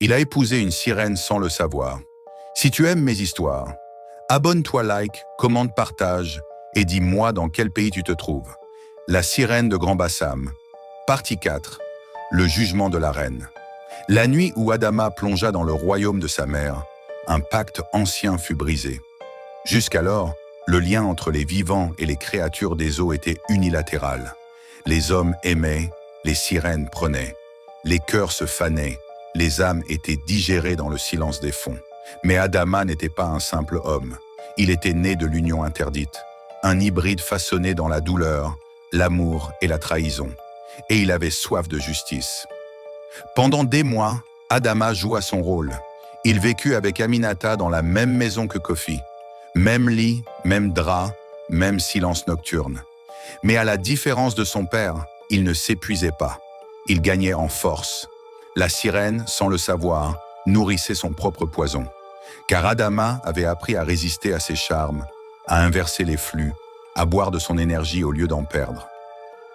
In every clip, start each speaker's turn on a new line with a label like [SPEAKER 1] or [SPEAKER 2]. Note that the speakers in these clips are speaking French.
[SPEAKER 1] Il a épousé une sirène sans le savoir. Si tu aimes mes histoires, abonne-toi, like, commente, partage et dis-moi dans quel pays tu te trouves. La sirène de Grand Bassam. Partie 4. Le jugement de la reine. La nuit où Adama plongea dans le royaume de sa mère, un pacte ancien fut brisé. Jusqu'alors, le lien entre les vivants et les créatures des eaux était unilatéral. Les hommes aimaient, les sirènes prenaient. Les cœurs se fanaient, les âmes étaient digérées dans le silence des fonds. Mais Adama n'était pas un simple homme. Il était né de l'union interdite, un hybride façonné dans la douleur, l'amour et la trahison. Et il avait soif de justice. Pendant des mois, Adama joua son rôle. Il vécut avec Aminata dans la même maison que Kofi. Même lit, même drap, même silence nocturne. Mais à la différence de son père, il ne s'épuisait pas. Il gagnait en force. La sirène, sans le savoir, nourrissait son propre poison. Car Adama avait appris à résister à ses charmes, à inverser les flux, à boire de son énergie au lieu d'en perdre.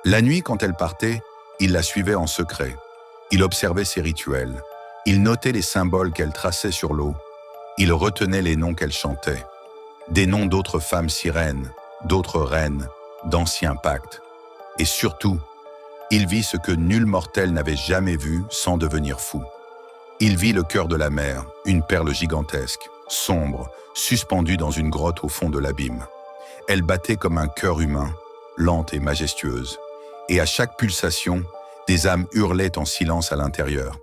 [SPEAKER 1] La nuit, quand elle partait, il la suivait en secret. Il observait ses rituels. Il notait les symboles qu'elle traçait sur l'eau. Il retenait les noms qu'elle chantait. Des noms d'autres femmes sirènes, d'autres reines, d'anciens pactes. Et surtout, il vit ce que nul mortel n'avait jamais vu sans devenir fou. Il vit le cœur de la mer, une perle gigantesque, sombre, suspendue dans une grotte au fond de l'abîme. Elle battait comme un cœur humain, lente et majestueuse. Et à chaque pulsation, des âmes hurlaient en silence à l'intérieur.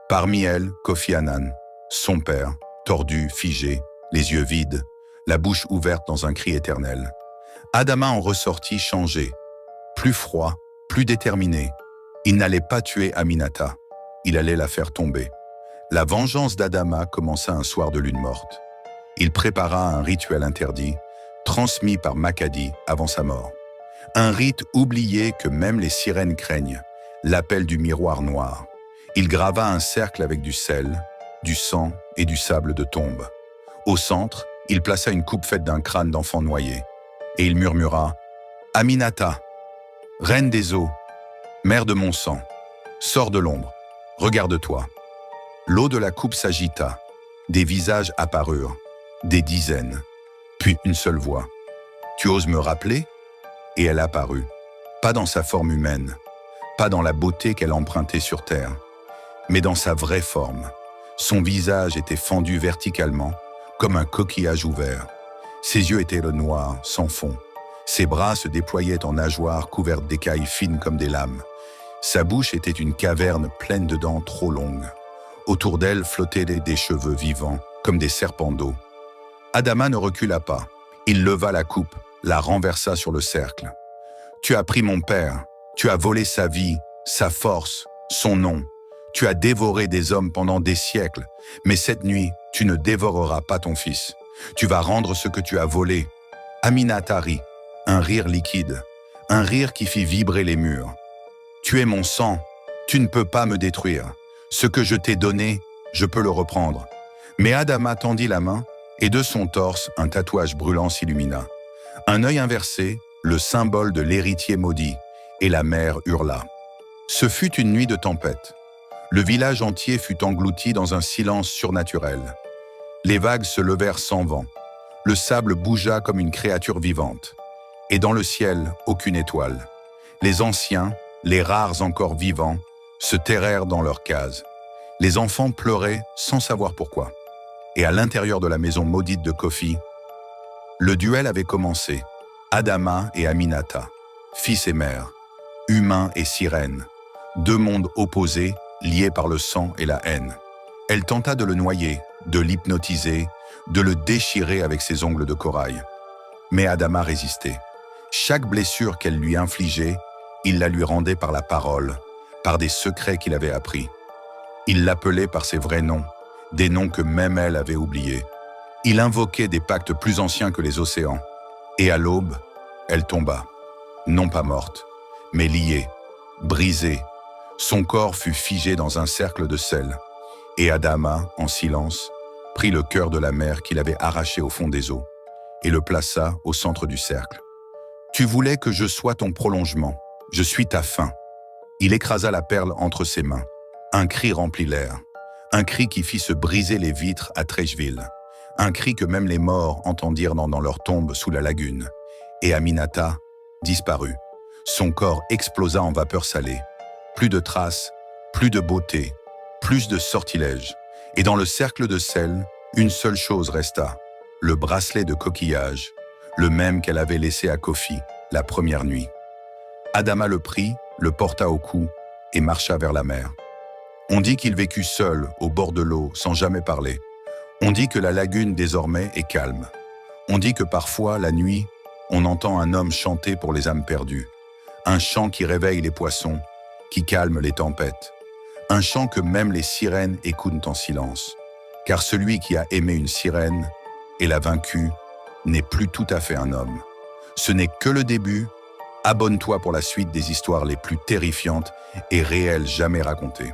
[SPEAKER 1] Parmi elles, Kofi Annan, son père, tordu, figé, les yeux vides, la bouche ouverte dans un cri éternel. Adama en ressortit changé, plus froid, plus déterminé. Il n'allait pas tuer Aminata, il allait la faire tomber. La vengeance d'Adama commença un soir de lune morte. Il prépara un rituel interdit, transmis par Makadi avant sa mort. Un rite oublié que même les sirènes craignent, l'appel du miroir noir. Il grava un cercle avec du sel, du sang et du sable de tombe. Au centre, il plaça une coupe faite d'un crâne d'enfant noyé. Et il murmura « Aminata, reine des eaux, mère de mon sang, sors de l'ombre, regarde-toi. » L'eau de la coupe s'agita, des visages apparurent, des dizaines, puis une seule voix. « Tu oses me rappeler ?» Et elle apparut, pas dans sa forme humaine, pas dans la beauté qu'elle empruntait sur terre, mais dans sa vraie forme. Son visage était fendu verticalement, comme un coquillage ouvert. Ses yeux étaient le noir, sans fond. Ses bras se déployaient en nageoires couvertes d'écailles fines comme des lames. Sa bouche était une caverne pleine de dents trop longues. Autour d'elle flottaient des cheveux vivants, comme des serpents d'eau. Adama ne recula pas. Il leva la coupe, la renversa sur le cercle. « Tu as pris mon père, tu as volé sa vie, sa force, son nom. Tu as dévoré des hommes pendant des siècles, mais cette nuit, tu ne dévoreras pas ton fils. Tu vas rendre ce que tu as volé. » Aminata rit, un rire liquide, un rire qui fit vibrer les murs. « Tu es mon sang, tu ne peux pas me détruire. Ce que je t'ai donné, je peux le reprendre. » Mais Adama tendit la main, et de son torse, un tatouage brûlant s'illumina. Un œil inversé, le symbole de l'héritier maudit, et la mer hurla. Ce fut une nuit de tempête. Le village entier fut englouti dans un silence surnaturel. Les vagues se levèrent sans vent. Le sable bougea comme une créature vivante. Et dans le ciel, aucune étoile. Les anciens, les rares encore vivants, se terrèrent dans leurs cases. Les enfants pleuraient sans savoir pourquoi. Et à l'intérieur de la maison maudite de Kofi, le duel avait commencé. Adama et Aminata, fils et mère, humains et sirènes, deux mondes opposés, liés par le sang et la haine. Elle tenta de le noyer, de l'hypnotiser, de le déchirer avec ses ongles de corail. Mais Adama résistait. Chaque blessure qu'elle lui infligeait, il la lui rendait par la parole, par des secrets qu'il avait appris. Il l'appelait par ses vrais noms, des noms que même elle avait oubliés. Il invoquait des pactes plus anciens que les océans. Et à l'aube, elle tomba, non pas morte, mais liée, brisée. Son corps fut figé dans un cercle de sel. Et Adama, en silence, prit le cœur de la mer qu'il avait arraché au fond des eaux et le plaça au centre du cercle. « Tu voulais que je sois ton prolongement, je suis ta fin. » Il écrasa la perle entre ses mains. Un cri remplit l'air. Un cri qui fit se briser les vitres à Trècheville. Un cri que même les morts entendirent dans leur tombe sous la lagune. Et Aminata disparut. Son corps explosa en vapeur salée. Plus de traces, plus de beauté, plus de sortilèges. Et dans le cercle de sel, une seule chose resta. Le bracelet de coquillage, le même qu'elle avait laissé à Kofi la première nuit. Adama le prit, le porta au cou et marcha vers la mer. On dit qu'il vécut seul, au bord de l'eau, sans jamais parler. On dit que la lagune, désormais, est calme. On dit que parfois, la nuit, on entend un homme chanter pour les âmes perdues. Un chant qui réveille les poissons, qui calme les tempêtes. Un chant que même les sirènes écoutent en silence. Car celui qui a aimé une sirène et l'a vaincue n'est plus tout à fait un homme. Ce n'est que le début. Abonne-toi pour la suite des histoires les plus terrifiantes et réelles jamais racontées.